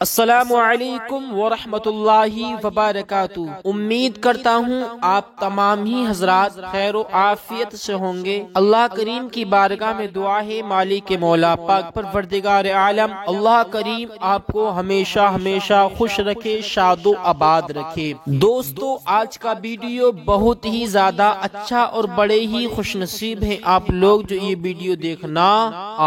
السلام علیکم ورحمۃ اللہ وبرکاتہ۔ امید کرتا ہوں آپ تمام ہی حضرات خیر و عافیت سے ہوں گے۔ اللہ کریم کی بارگاہ میں دعا ہے مالک مولا پاک پروردگار عالم اللہ کریم آپ کو ہمیشہ ہمیشہ خوش رکھے، شاد و آباد رکھے۔ دوستو، آج کا ویڈیو بہت ہی زیادہ اچھا اور بڑے ہی خوش نصیب ہیں آپ لوگ جو یہ ویڈیو دیکھنا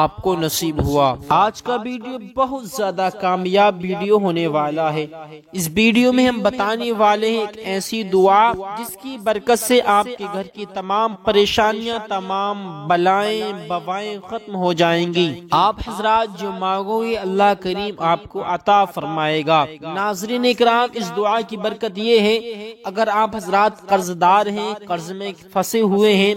آپ کو نصیب ہوا۔ آج کا ویڈیو بہت زیادہ کامیاب ویڈیو ہونے والا ہے۔ اس ویڈیو میں ہم بتانے والے ہیں ایک ایسی دعا جس کی برکت سے آپ کے گھر کی تمام پریشانیاں، تمام بلائیں بوائیں ختم ہو جائیں گی۔ آپ حضرات جو مانگو گے اللہ کریم آپ کو عطا فرمائے گا۔ ناظرین اکرام، اس دعا کی برکت یہ ہے اگر آپ حضرات قرض دار ہیں، قرض میں پھنسے ہوئے ہیں،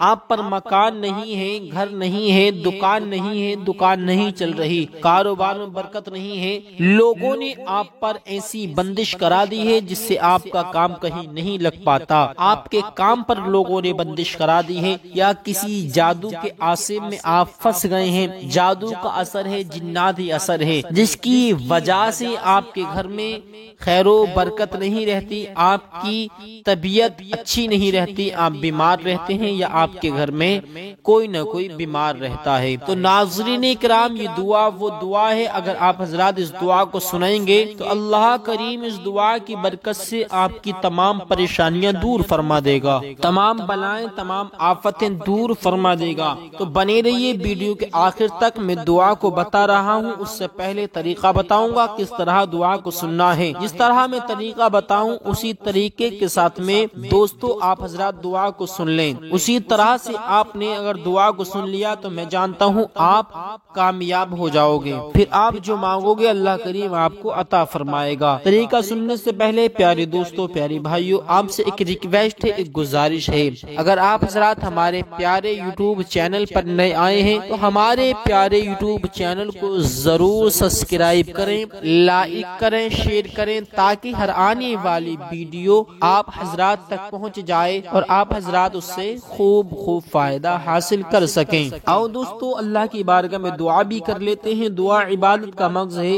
آپ پر مکان نہیں ہے، گھر نہیں ہے، دکان نہیں ہے، دکان نہیں چل رہی، کاروبار میں برکت نہیں ہے، لوگوں نے آپ پر ایسی بندش کرا دی ہے جس سے آپ کا کام کہیں نہیں لگ پاتا، آپ کے کام پر لوگوں نے بندش کرا دی ہے، یا کسی جادو کے آسے میں آپ پھنس گئے ہیں، جادو کا اثر ہے، جناتی اثر ہے، جس کی وجہ سے آپ کے گھر میں خیر و برکت نہیں رہتی، آپ کی طبیعت اچھی نہیں رہتی، آپ بیمار رہتے ہیں، یا آپ کے گھر میں کوئی نہ کوئی بیمار رہتا ہے۔ تو ناظرین کرام، یہ دعا وہ دعا ہے اگر آپ حضرات اس دعا کو سنیں گے تو اللہ کریم اس دعا کی برکت سے آپ کی تمام پریشانیاں دور فرما دے گا، تمام بلائیں تمام آفتیں دور فرما دے گا۔ تو بنے رہیے ویڈیو کے آخر تک۔ میں دعا کو بتا رہا ہوں، اس سے پہلے طریقہ بتاؤں گا کس طرح دعا کو سننا ہے۔ جس طرح میں طریقہ بتاؤں اسی طریقے کے ساتھ میں دوستو آپ حضرات دعا کو سن لیں، اسی طرح سے آپ نے اگر دعا کو سن لیا تو میں جانتا ہوں آپ کامیاب ہو جاؤ گے، پھر آپ جو مانگو گے اللہ کریم آپ کو عطا فرمائے گا۔ طریقہ سننے سے پہلے پیارے دوستو، پیاری بھائیو، آپ سے ایک ریکویسٹ ہے، ایک گزارش ہے، اگر آپ حضرات ہمارے پیارے یوٹیوب چینل پر نئے آئے ہیں تو ہمارے پیارے یوٹیوب چینل کو ضرور سبسکرائب کریں، لائک کریں، شیئر کریں، تاکہ ہر آنے والی ویڈیو آپ حضرات تک پہنچ جائے اور آپ حضرات اس سے خوب فائدہ حاصل کر سکیں۔ آؤ دوستو اللہ کی بارگاہ میں دعا بھی کر لیتے ہیں۔ دعا عبادت کا مغز ہے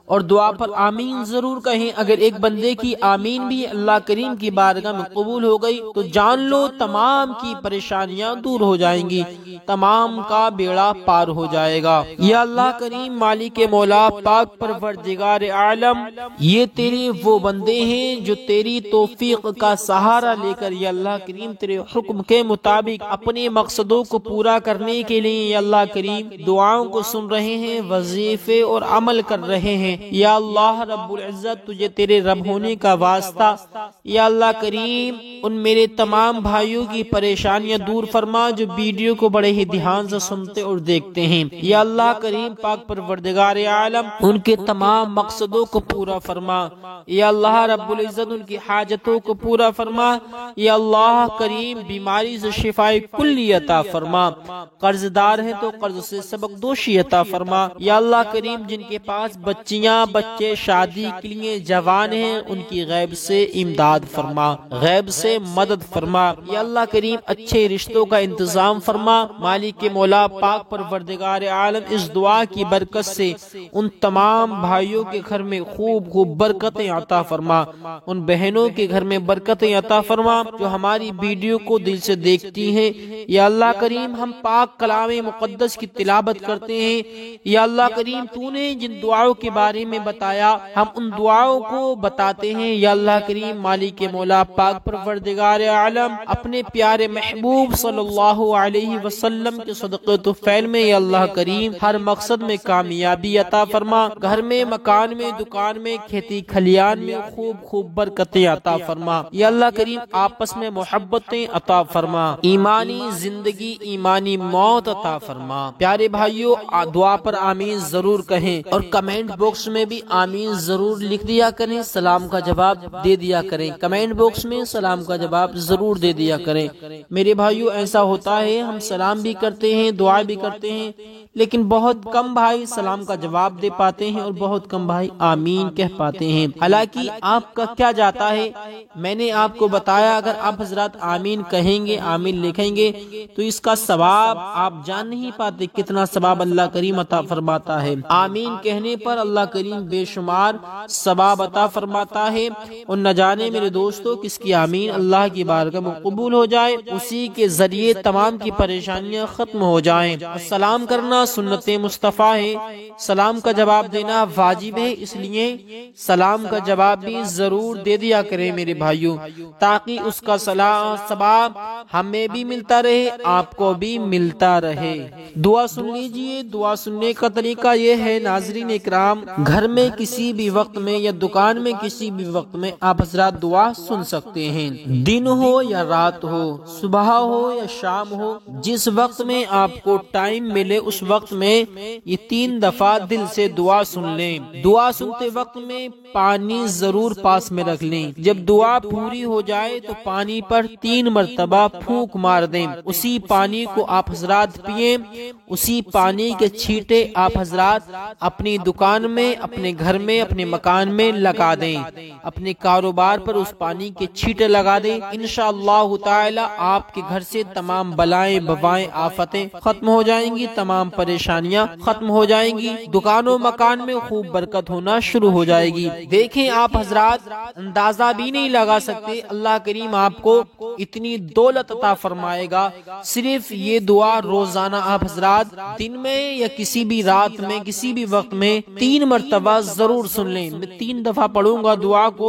اور دعا پر آمین ضرور کہیں۔ اگر ایک بندے کی آمین بھی اللہ کریم کی بارگاہ میں قبول ہو گئی تو جان لو تمام کی پریشانیاں دور ہو جائیں گی، تمام کا بیڑا پار ہو جائے گا۔ یا اللہ کریم مالک مولا پاک پروردگار عالم، یہ تیرے وہ بندے ہیں جو تیری توفیق کا سہارا لے کر یا اللہ کریم تیرے حکم کے مطابق اپنے مقصدوں کو پورا کرنے کے لیے یا اللہ کریم دعاؤں کو سن رہے ہیں، وظیفے اور عمل کر رہے ہیں۔ یا اللہ رب العزت، تجھے تیرے رب ہونے کا واسطہ یا اللہ کریم ان میرے تمام بھائیوں کی پریشانیاں دور فرما جو ویڈیو کو بڑے ہی دھیان سے سنتے اور دیکھتے ہیں۔ یا اللہ کریم پاک پروردگار عالم ان کے تمام مقصدوں کو پورا فرما۔ یا اللہ رب العزت ان کی حاجتوں کو پورا فرما۔ یا اللہ کریم بیماری سے شفا کلی عطا فرما، قرض دار ہیں تو قرض سے سبق دوشی عطا فرما۔ یا اللہ کریم جن کے پاس بچیاں بچے شادی کے لیے جوان ہیں ان کی غیب سے امداد فرما، غیب سے مدد فرما۔ یا اللہ کریم اچھے رشتوں کا انتظام فرما۔ مالک مولا پاک پروردگار عالم اس دعا کی برکت سے ان تمام بھائیوں کے گھر میں خوب برکتیں عطا فرما، ان بہنوں کے گھر میں برکتیں عطا فرما جو ہماری ویڈیو کو دل سے دیکھتی ہیں۔ یا اللہ کریم ہم پاک کلام مقدس کی تلاوت کرتے ہیں۔ یا اللہ کریم تو نے جن دعاؤں کے بارے میں بتایا ہم ان دعاؤں کو بتاتے ہیں۔ یا اللہ کریم مالک مولا پاک پروردگار عالم اپنے پیارے محبوب صلی اللہ علیہ وسلم کے صدقے طفیل میں یا اللہ کریم ہر مقصد میں کامیابی عطا فرما، گھر میں مکان میں دکان میں کھیتی کھلیان میں خوب برکتیں عطا فرما۔ یا اللہ کریم آپس میں محبتیں عطا فرما، ایمانی زندگی ایمانی موت عطا فرما۔ پیارے بھائیو دعا پر آمین ضرور کہیں اور کمنٹ باکس میں بھی آمین ضرور لکھ دیا کریں، سلام کا جواب دے دیا کریں، کمنٹ باکس میں سلام کا جواب ضرور دے دیا کریں۔ میرے بھائیو ایسا ہوتا ہے ہم سلام بھی کرتے ہیں، دعا بھی کرتے ہیں، لیکن بہت کم بھائی سلام کا جواب دے پاتے ہیں اور بہت کم بھائی آمین کہہ پاتے ہیں۔ حالانکہ آپ کا کیا جاتا ہے، میں نے آپ کو بتایا اگر آپ حضرات آمین کہیں گے، آمین لکھیں گے تو اس کا ثواب آپ جان نہیں پاتے کتنا ثواب اللہ کریم عطا فرماتا ہے۔ آمین کہنے پر اللہ کریم بے شمار ثواب عطا فرماتا ہے، اور نہ جانے میرے دوستو کس کی آمین اللہ کی بارگاہ میں قبول ہو جائے، اسی کے ذریعے تمام کی پریشانیاں ختم ہو جائیں۔ سلام کرنا سنت مصطفیٰ ہے، سلام کا جواب دینا واجب ہے، اس لیے سلام کا جواب بھی ضرور دے دیا کریں میرے بھائیوں، تاکہ اس کا ثواب ہمیں بھی ملتا رہے، آپ کو بھی ملتا رہے۔ دعا سن لیجئے۔ دعا سننے کا طریقہ یہ ہے ناظرین اکرام، گھر میں کسی بھی وقت میں یا دکان میں کسی بھی وقت میں آپ حضرات دعا سن سکتے ہیں، دن ہو یا رات ہو، صبح ہو یا شام ہو، جس وقت میں آپ کو ٹائم ملے اس وقت میں یہ 3 دفعہ دل سے دعا سن لیں۔ دعا سنتے وقت میں پانی ضرور پاس میں رکھ لیں، جب دعا پوری ہو جائے تو پانی پر 3 مرتبہ پھونک مار دیں، اسی پانی کو آپ حضرات پئیں، اسی پانی کے چھینٹے آپ حضرات اپنی دکان میں، اپنے گھر میں، اپنے مکان میں لگا دیں، اپنے کاروبار پر اس پانی کے چھینٹے لگا دیں، انشاءاللہ تعالی آپ کے گھر سے تمام بلائیں بوائیں آفتیں ختم ہو جائیں گی، تمام پریشانیاں ختم ہو جائیں گی، دکانوں مکان میں خوب برکت ہونا شروع ہو جائے گی۔ دیکھیں آپ حضرات اندازہ بھی نہیں لگا سکتے اللہ کریم آپ کو اتنی دولت عطا فرمائے گا، صرف یہ دعا روزانہ آپ حضرات دن میں یا کسی بھی رات میں کسی بھی وقت میں 3 مرتبہ ضرور سن لیں۔ میں 3 دفعہ پڑھوں گا دعا کو،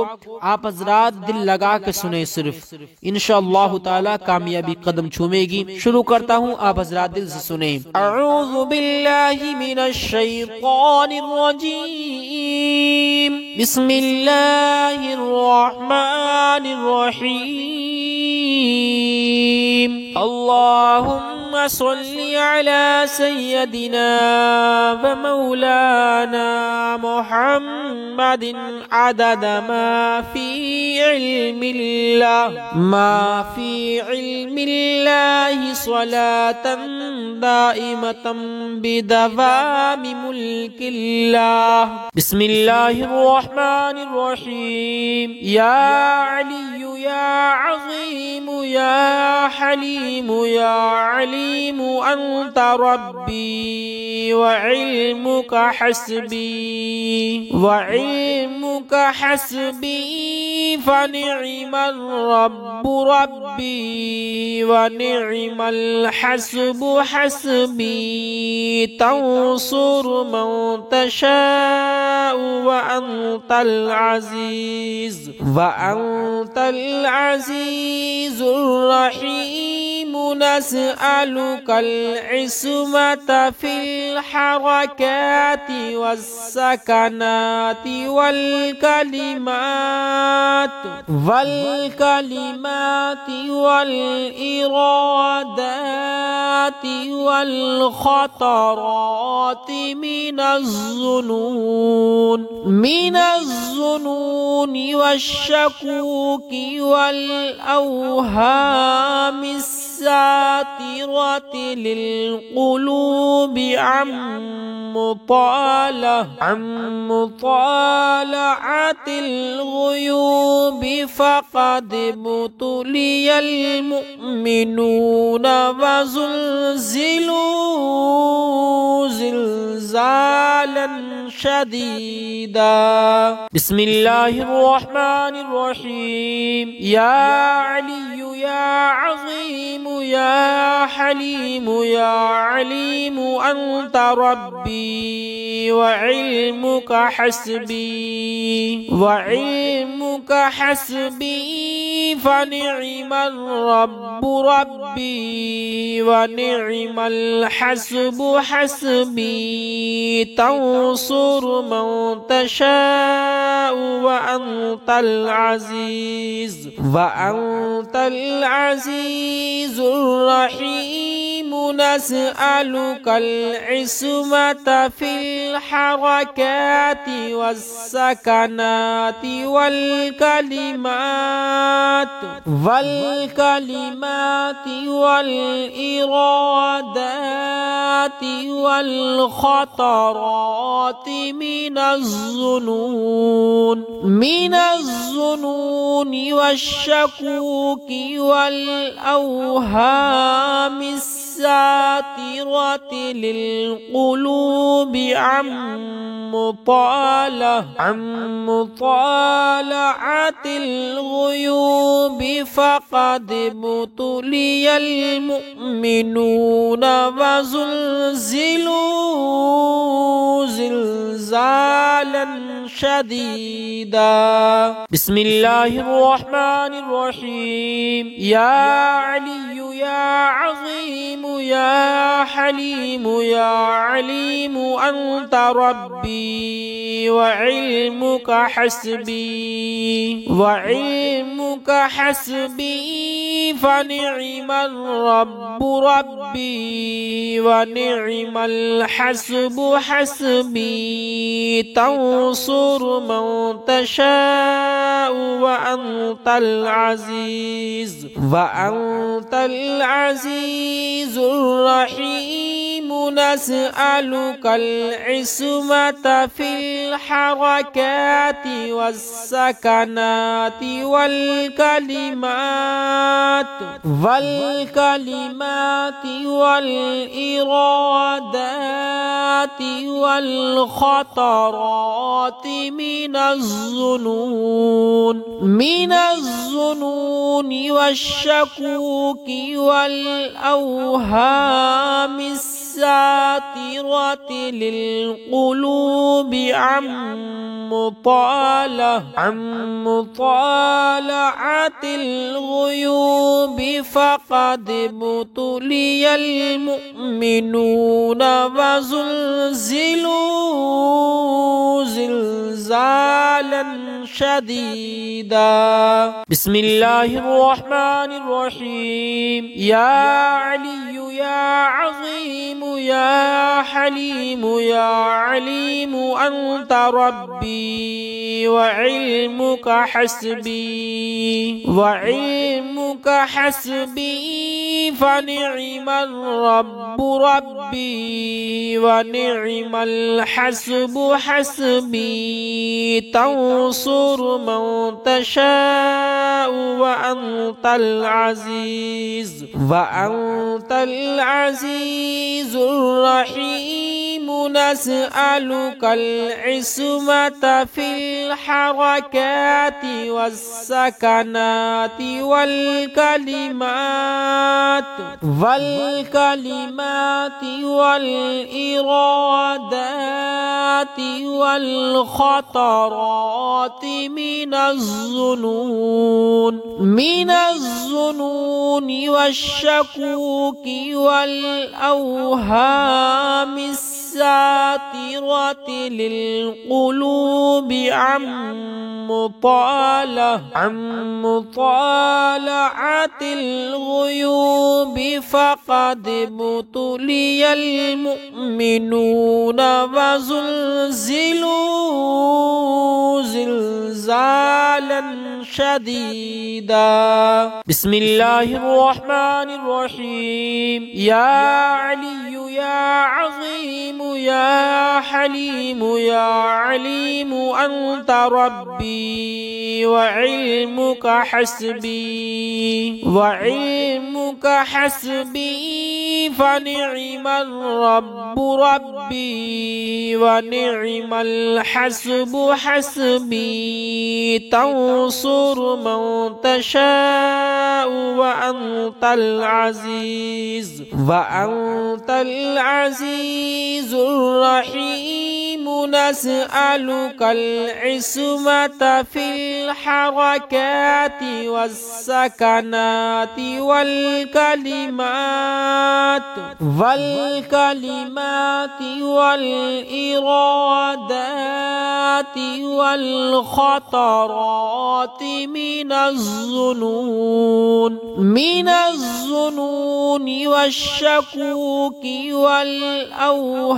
آپ حضرات دل لگا کے سنیں، صرف انشاءاللہ تعالی کامیابی قدم چھومے گی۔ شروع کرتا ہوں، آپ حضرات دل سے سنیں۔ اعوذ باللہ من الشیطان الرجیم، بسم اللہ الرحمن الرحیم، اللہم صل علی سیدنا و مولانا محمد عدد ما فی علم اللہ، ما فی علم اللہ صلاة دائمة بدوام ملک اللہ۔ بسم اللہ الرحمن الرحیم، یا علی یا عظیم یا حلیم یا علیم انت ربی وعلمک حسبی وعلمک حسبی فنعم الرب ربی ونعم الحسب حسبی تنصر من تشاء وانت العزیز العزیز الرحیم، نسألك العصمة في الحركات والسكنات والكلمات والإرادات والخطرات من الظنون والشكوك والأوهام الساترة للقلوب عن مطالعة الغيوب، فقد ابتلي المؤمنون وزلزلوا زلزالا شديدا۔ بسم الله الرحمن الرحيم، يا علي يا عظيم يا حليم يا عليم أنت ربي وعلمك حسبي وعلمك حسبي فنعم الرب ربي ونعم الحسب حسبي تنصر تنصر من تشاء وأنت العزيز الرحيم. نسألك العصمة في الحركات والسكنات والكلمات والإرادات والخطرات من الظنون والشكوك والأوهام الساترة للقلوب عن مطالعة الغيوب، فقد ابتلي المؤمنون وزلزلوا زلزالا شديدا. بسم الله الرحمن الرحيم. يا علي يا عظيم يا حليم يا عليم أنت ربي وعلمك حسبي فنعم الرب ربي ونعم الحسب حسبي. تنصر من تشاء وأنت العزيز الرحيم. نسألك العصمة في الحركات والسكنات والكلمات والإرادات والخطرات من الظنون والشكوك والأوهام الساترة للقلوب عن مطالعة الغيوب، فقد ابتلي المؤمنون وزلزلوا زلزالا شديدا. بسم الله الرحمن الرحيم. يا علي يا عظيم يا حليم يا عليم أنت ربي وعلمك حسبي فنعم الرب ربي ونعم الحسب حسبي. تنصر من تشاء وأنت العزيز الرحيم. نسألك العصمة في الحركات والسكنات والكلمات والإرادات والخطرات من الظنون والشكوك والأوهام الساترة للقلوب عن مطالعة الغيوب، فقد ابتلي المؤمنون وزلزلوا زلزالا شديدا. بسم الله الرحمن الرحيم. يا علي يا عظيم يا حليم يا عليم أنت ربي وعلمك حسبي فنعم الرب ربي ونعم الحسب حسبي. تنصر من تشاء وأنت العزيز الرحيم. نسألك العصمة في الحركات والسكنات والكلمات والإرادات والخطرات من الظنون والشكوك والأوهام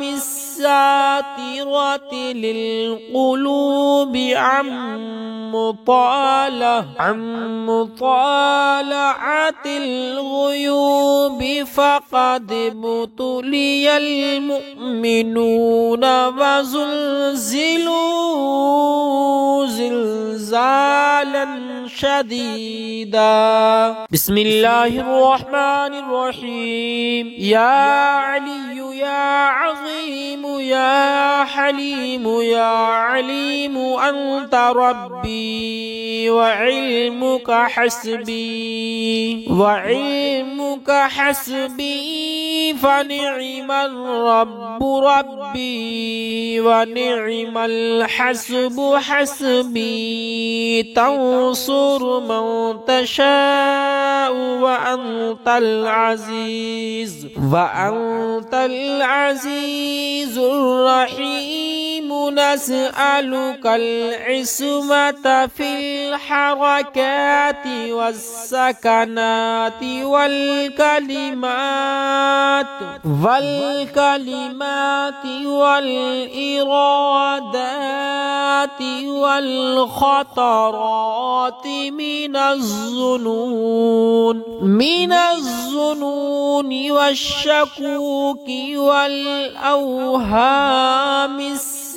الساترة للقلوب عن مطالعة الغيوب، فقد ابتلي المؤمنون وزلزلوا زلزالا شديدا. بسم الله الرحمن الرحيم. يا علي يا عظيم يا حليم يا عليم أنت ربي وعلمك حسبي فنعم الرب ربي ونعم الحسب حسبي. تنصر من تشاء وأنت العزيز الرحيم. نسألك العصمة في الحركات والسكنات والكلمات والإرادات والخطرات من الظنون والشكوك والأوهام الساترة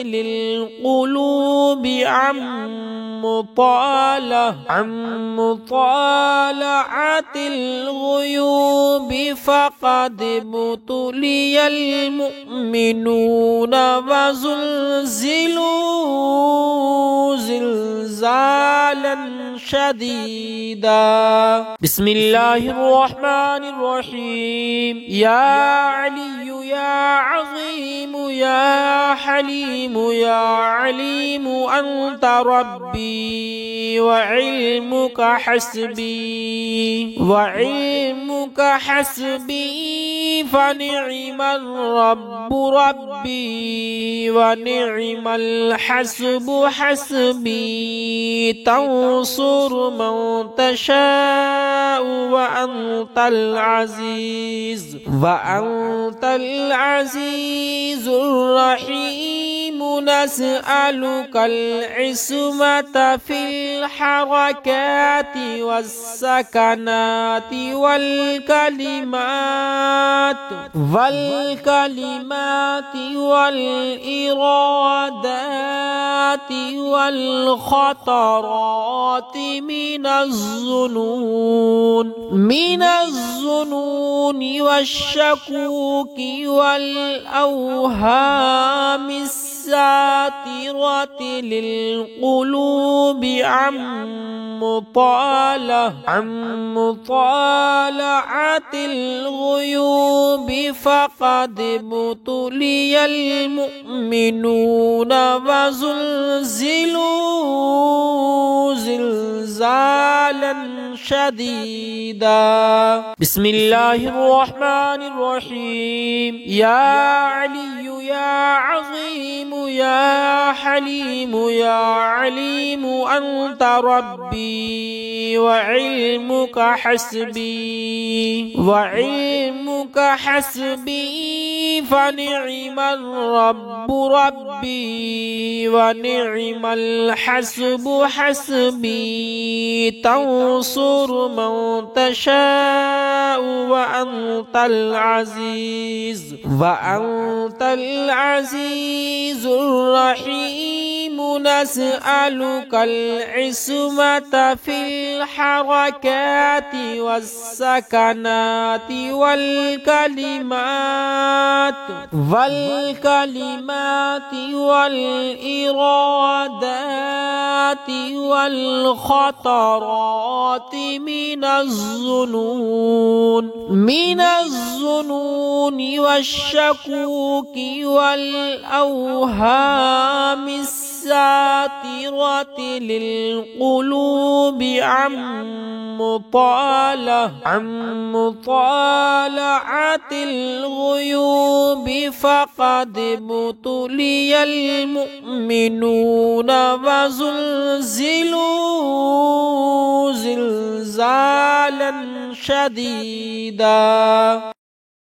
للقلوب عن مطالعة الغيوب، فقد ابتلي المؤمنون وزلزلوا زلزالا شديدا. بسم الله الرحمن الرحيم. يا علي يا عظيم يا حليم يا عليم أنت ربي وعلمك حسبي فنعم الرب ربي ونعم الحسب حسبي. تنصر من تشاء وأنت العزيز الرحيم. نسألك العصمة في الحركات والسكنات والكلمات والإرادات والخطرات من الظنون والشكوك والأوهام الساترة للقلوب عن مطالعة الغيوب، فقد ابتلي المؤمنون وزلزلوا زلزالا شديدا. بسم الله الرحمن الرحيم. يا علي يا عظيم يا حليم يا عليم أنت ربي وعلمك حسبي فنعم الرب ربي ونعم الحسب حسبي. تنصر من تشاء وأنت العزيز الرحيم. نسألك العصمة في الحركات والسكنات والكلمات والإرادات والخطرات من الظنون والشكوك والأوهام الساترة للقلوب عن مطالعة الغيوب، فقد ابتلي المؤمنون وزلزلوا زلزالا شديدا.